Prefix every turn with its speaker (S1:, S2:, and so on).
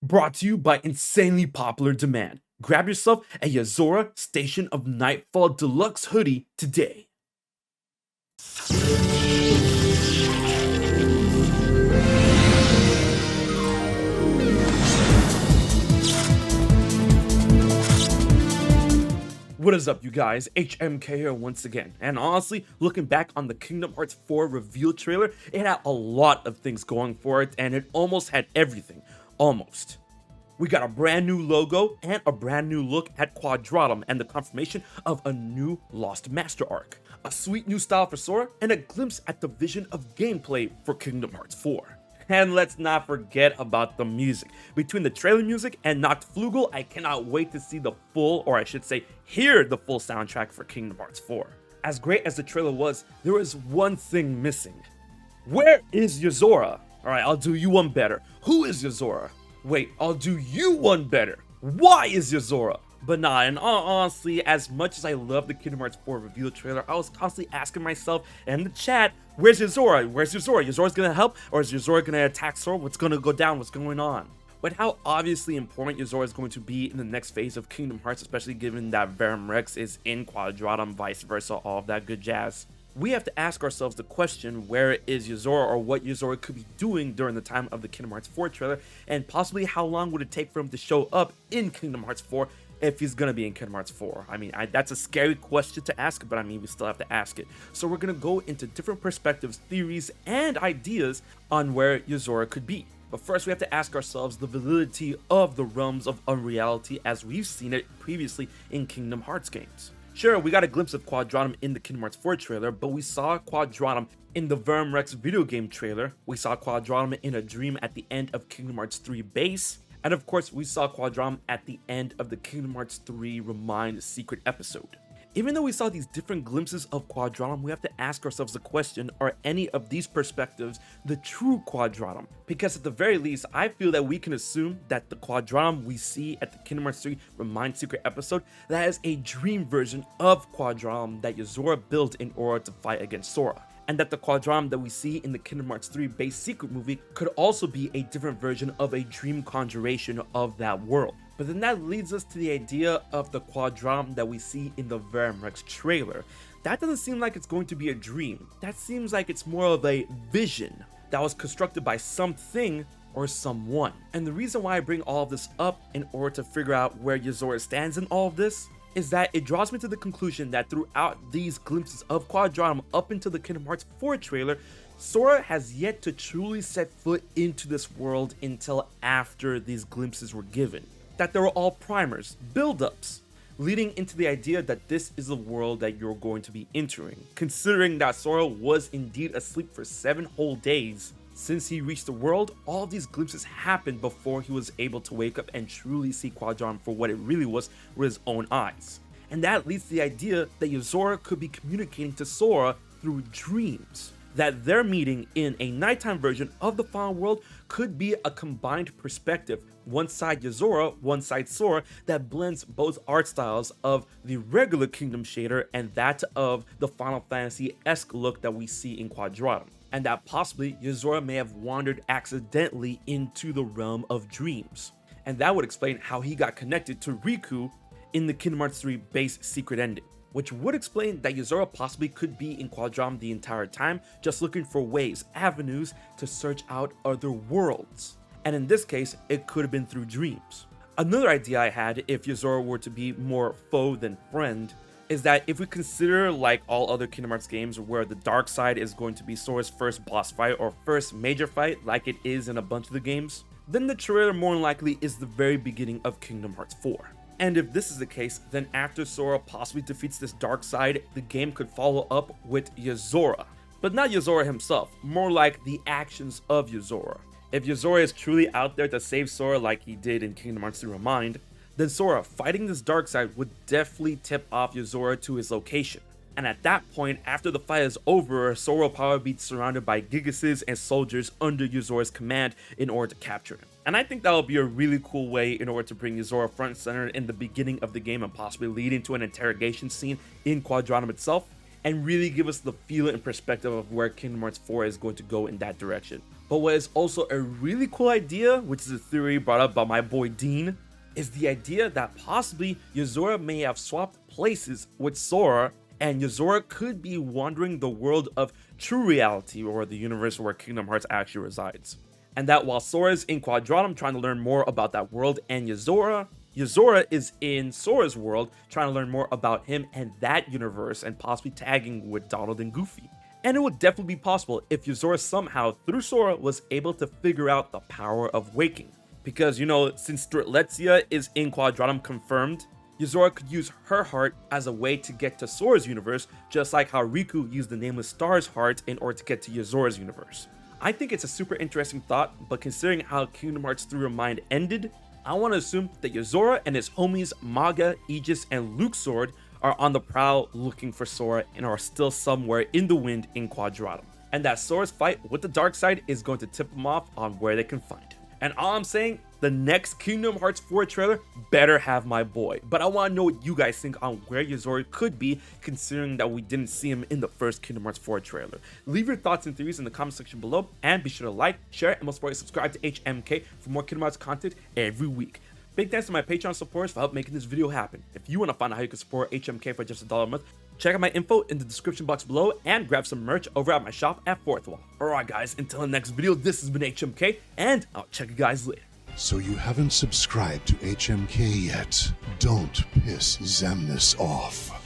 S1: Brought to you by insanely popular demand. Grab yourself a Yozora Station of Nightfall Deluxe hoodie today. What is up, you guys? HMK here once again, and honestly, looking back on the Kingdom Hearts 4 reveal trailer, it had a lot of things going for it, and it almost had everything. Almost. We got a brand new logo and a brand new look at Quadratum and the confirmation of a new Lost Master arc, a sweet new style for Sora, and a glimpse at the vision of gameplay for Kingdom Hearts 4. And let's not forget about the music. Between the trailer music and Nachtflügel, I cannot wait to see the full, or I should say, hear the full soundtrack for Kingdom Hearts 4. As great as the trailer was, there was one thing missing. Where is Yozora? Alright, I'll do you one better. Who is Yozora? Wait, I'll do you one better. Why is Yozora? But nah, and honestly, as much as I love the Kingdom Hearts 4 reveal trailer, I was constantly asking myself in the chat, where's Yozora? Where's Yozora? Yozora's gonna help? Or is Yozora gonna attack Sora? What's gonna go down? What's going on? But how obviously important Yozora is going to be in the next phase of Kingdom Hearts, especially given that Vane is in Quadratum, vice versa, all of that good jazz. We have to ask ourselves the question, where is Yozora, or what Yozora could be doing during the time of the Kingdom Hearts 4 trailer, and possibly how long would it take for him to show up in Kingdom Hearts 4 if he's gonna be in Kingdom Hearts 4. I mean, that's a scary question to ask, but I mean, we still have to ask it. So we're gonna go into different perspectives, theories, and ideas on where Yozora could be. But first, we have to ask ourselves the validity of the realms of unreality as we've seen it previously in Kingdom Hearts games. Sure, we got a glimpse of Quadratum in the Kingdom Hearts 4 trailer, but we saw Quadratum in the Ventheguy video game trailer, we saw Quadratum in a dream at the end of Kingdom Hearts 3 base, and of course we saw Quadratum at the end of the Kingdom Hearts 3 Remind secret episode. Even though we saw these different glimpses of Quadratum, we have to ask ourselves the question, are any of these perspectives the true Quadratum? Because at the very least, I feel that we can assume that the Quadratum we see at the Kingdom Hearts 3 Remind secret episode, that is a dream version of Quadratum that Yozora built in order to fight against Sora. And that the Quadratum that we see in the Kingdom Hearts 3 base secret movie could also be a different version of a dream conjuration of that world. But then that leads us to the idea of the Quadratum that we see in the Ventheguy trailer. That doesn't seem like it's going to be a dream. That seems like it's more of a vision that was constructed by something or someone. And the reason why I bring all of this up in order to figure out where Yozora stands in all of this is that it draws me to the conclusion that throughout these glimpses of Quadratum up into the Kingdom Hearts 4 trailer, Sora has yet to truly set foot into this world until after these glimpses were given. That they were all primers, build-ups, leading into the idea that this is the world that you're going to be entering. Considering that Sora was indeed asleep for 7 whole days since he reached the world, all of these glimpses happened before he was able to wake up and truly see Quadratum for what it really was with his own eyes. And that leads to the idea that Yozora could be communicating to Sora through dreams. That their meeting in a nighttime version of the final world could be a combined perspective, one side Yozora, one side Sora, that blends both art styles of the regular Kingdom shader and that of the Final Fantasy-esque look that we see in Quadratum. And that possibly Yozora may have wandered accidentally into the realm of dreams. And that would explain how he got connected to Riku in the Kingdom Hearts 3 base secret ending. Which would explain that Yozora possibly could be in Quadratum the entire time, just looking for ways, avenues to search out other worlds. And in this case, it could have been through dreams. Another idea I had, if Yozora were to be more foe than friend, is that if we consider like all other Kingdom Hearts games where the dark side is going to be Sora's first boss fight or first major fight like it is in a bunch of the games, then the trailer more than likely is the very beginning of Kingdom Hearts 4. And if this is the case, then after Sora possibly defeats this dark side, the game could follow up with Yozora. But not Yozora himself, more like the actions of Yozora. If Yozora is truly out there to save Sora like he did in Kingdom Hearts 3 Remind, then Sora fighting this dark side would definitely tip off Yozora to his location. And at that point, after the fight is over, Sora will probably be surrounded by Gigases and soldiers under Yozora's command in order to capture him. And I think that would be a really cool way in order to bring Yozora front and center in the beginning of the game and possibly lead into an interrogation scene in Quadratum itself, and really give us the feel and perspective of where Kingdom Hearts 4 is going to go in that direction. But what is also a really cool idea, which is a theory brought up by my boy Dean, is the idea that possibly Yozora may have swapped places with Sora, and Yozora could be wandering the world of true reality, or the universe where Kingdom Hearts actually resides. And that while Sora is in Quadratum trying to learn more about that world and Yozora is in Sora's world trying to learn more about him and that universe, and possibly tagging with Donald and Goofy. And it would definitely be possible if Yozora somehow, through Sora, was able to figure out the power of waking. Because, you know, since Strelitzia is in Quadratum confirmed, Yozora could use her heart as a way to get to Sora's universe, just like how Riku used the Nameless Star's heart in order to get to Yozora's universe. I think it's a super interesting thought, but considering how Kingdom Hearts 3 Remind ended, I want to assume that Yozora and his homies Maga, Aegis, and Luke Sword are on the prowl looking for Sora and are still somewhere in the wind in Quadratum. And that Sora's fight with the dark side is going to tip them off on where they can find him. And all I'm saying, the next Kingdom Hearts 4 trailer better have my boy. But I want to know what you guys think on where Yozora could be, considering that we didn't see him in the first Kingdom Hearts 4 trailer. Leave your thoughts and theories in the comment section below, and be sure to like, share, and most importantly subscribe to HMK for more Kingdom Hearts content every week. Big thanks to my Patreon supporters for helping making this video happen. If you want to find out how you can support HMK for just $1 a month, check out my info in the description box below and grab some merch over at my shop at Fourth Wall. Alright guys, until the next video, this has been HMK, and I'll check you guys later.
S2: So you haven't subscribed to HMK yet? Don't piss Xemnas off.